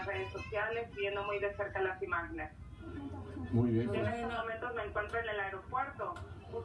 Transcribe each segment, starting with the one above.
redes sociales, viendo muy de cerca las imágenes. Muy bien. En estos momentos me encuentro en el aeropuerto.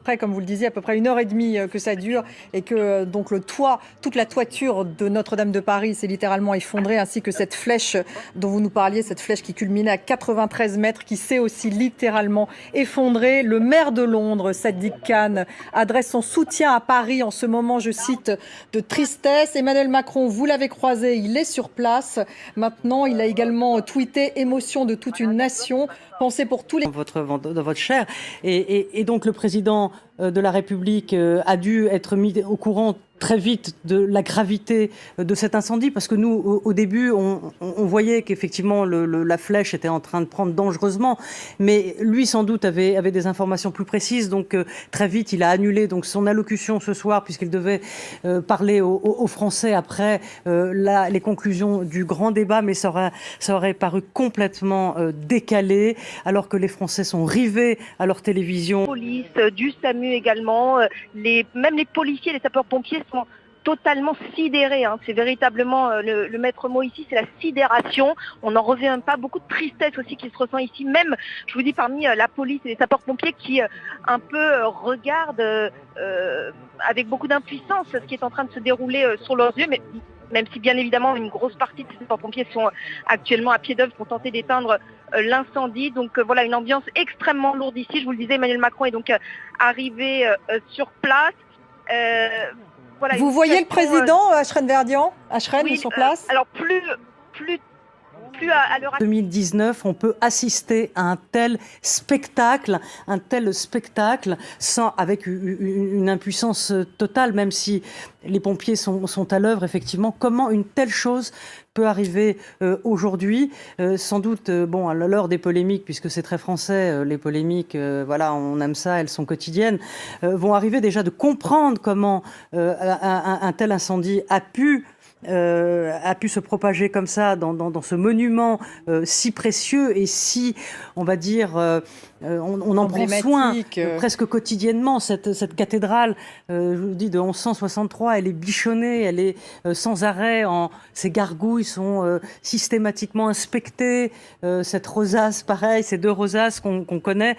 Après, comme vous le disiez, à peu près 1 heure et demie que ça dure et que donc le toit, toute la toiture de Notre-Dame de Paris s'est littéralement effondrée, ainsi que cette flèche dont vous nous parliez, cette flèche qui culminait à 93 mètres, qui s'est aussi littéralement effondrée. Le maire de Londres, Sadiq Khan, adresse son soutien à Paris en ce moment, je cite, de tristesse. Emmanuel Macron, vous l'avez croisé, il est sur place. Maintenant, il a également tweeté « Émotion de toute une nation ». Pensez pour tous les... Dans votre chair. Et donc le président de la République a dû être mis au courant très vite de la gravité de cet incendie, parce que nous, au début, on voyait qu'effectivement la flèche était en train de prendre dangereusement, mais lui, sans doute, avait des informations plus précises, donc très vite, il a annulé donc son allocution ce soir, puisqu'il devait parler aux Français après les conclusions du grand débat, mais ça aurait paru complètement décalé, alors que les Français sont rivés à leur télévision. Police, du SAMU également, même les policiers, les sapeurs-pompiers sont totalement sidérés. Hein. C'est véritablement le maître mot ici, c'est la sidération. On n'en revient pas. Beaucoup de tristesse aussi qui se ressent ici, même, je vous dis, parmi la police et les sapeurs-pompiers qui un peu regardent avec beaucoup d'impuissance ce qui est en train de se dérouler sur leurs yeux, mais même si bien évidemment une grosse partie de ces sapeurs-pompiers sont actuellement à pied d'œuvre pour tenter d'éteindre l'incendie. Donc voilà, une ambiance extrêmement lourde ici. Je vous le disais, Emmanuel Macron est donc arrivé sur place. Voilà, vous voyez le président, Ashrène Verdian, oui, sur place alors plus à l'heure actuelle. 2019, on peut assister à un tel spectacle avec une impuissance totale, même si les pompiers sont à l'œuvre, effectivement. Comment une telle chose peut arriver aujourd'hui, sans doute, à l'heure des polémiques, puisque c'est très français, les polémiques, voilà, on aime ça, elles sont quotidiennes, vont arriver déjà de comprendre comment un tel incendie a pu se propager comme ça dans ce monument si précieux et si, on va dire, on en prend soin presque quotidiennement. Cette cathédrale, je vous dis, de 1163, elle est bichonnée, elle est sans arrêt, ces gargouilles sont systématiquement inspectées, cette rosace, pareil, ces deux rosaces qu'on connaît,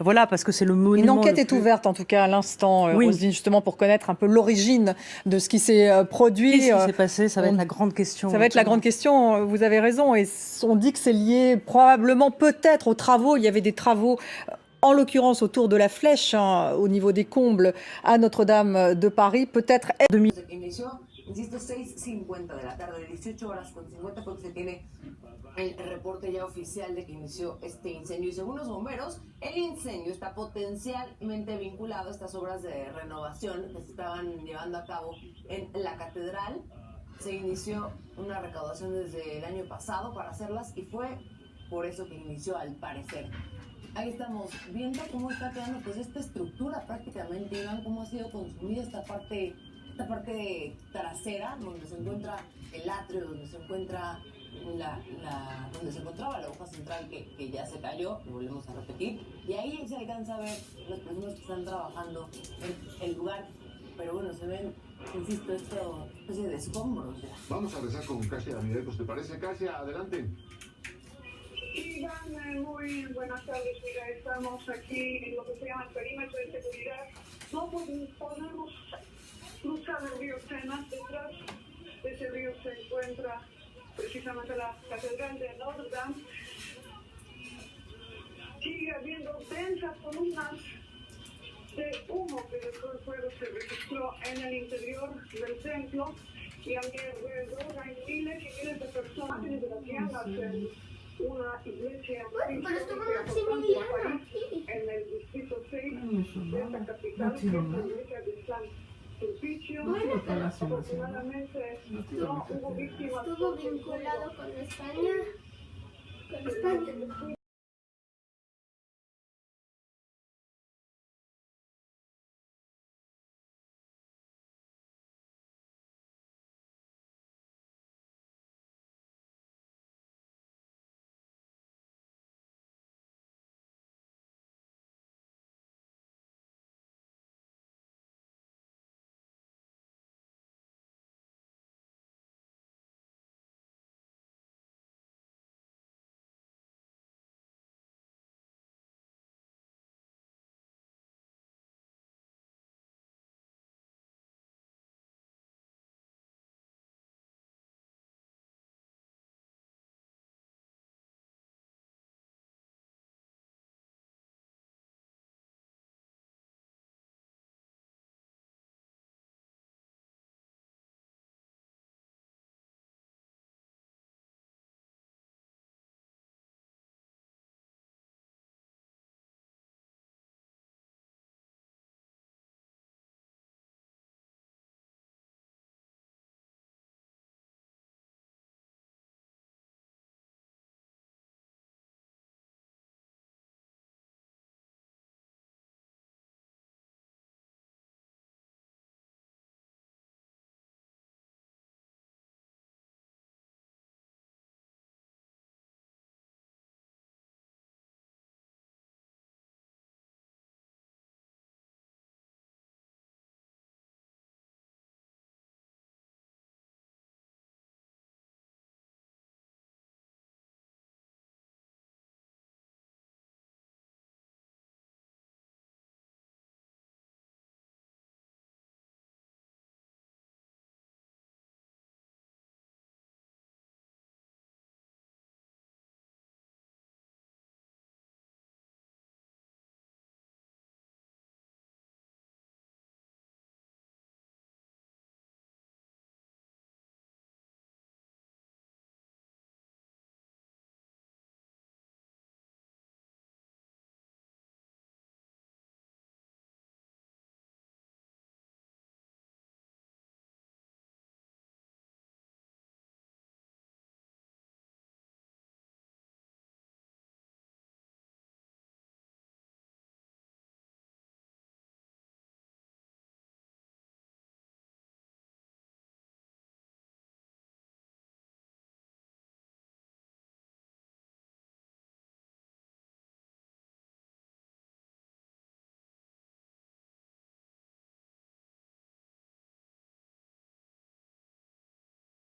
voilà, parce que c'est le monument... Une enquête est ouverte, en tout cas, à l'instant, oui. Roselyne, justement, pour connaître un peu l'origine de ce qui s'est produit. Qu'est-ce qui s'est passé ? Ça va être la grande question. Ça va être la grande question, vous avez raison. Et on dit que c'est lié probablement, peut-être, aux travaux. Il y avait des travaux, en l'occurrence autour de la flèche, au niveau des combles à Notre-Dame de Paris. Peut-être... Insisto, 6:50 de la tarde, 18 horas con 50, porque se tiene el reporte ya oficial de que inició este incendio. Y según los bomberos, el incendio está potencialmente vinculado a estas obras de renovación que se estaban llevando a cabo en la catedral. Se inició una recaudación desde el año pasado para hacerlas y fue por eso que inició, al parecer. Ahí estamos viendo cómo está quedando pues esta estructura prácticamente, vean cómo ha sido consumida esta parte trasera, donde se encuentra el atrio, donde se encuentra donde se encontraba la hoja central que ya se cayó, lo volvemos a repetir, y ahí se alcanza a ver las personas que están trabajando en el lugar, pero bueno, se ven, insisto, esto especie de escombros ya. Vamos a rezar con Kasia Mirecos, ¿te parece? Kasia, adelante. Iván, muy buenas tardes. Mira, estamos aquí en lo que se llama el perímetro de seguridad. No podemos cruzar el río Sena. Detrás de ese río se encuentra precisamente la Catedral de Notre Dame. Sigue habiendo densas columnas de humo que después del fuego se registró en el interior del templo, y a mi alrededor hay miles y miles de personas desgraciadas en una iglesia en el distrito 6 de esta capital, que es la iglesia de San Sulpicio. Afortunadamente no hubo víctimas. Estuvo vinculado con España. Con España.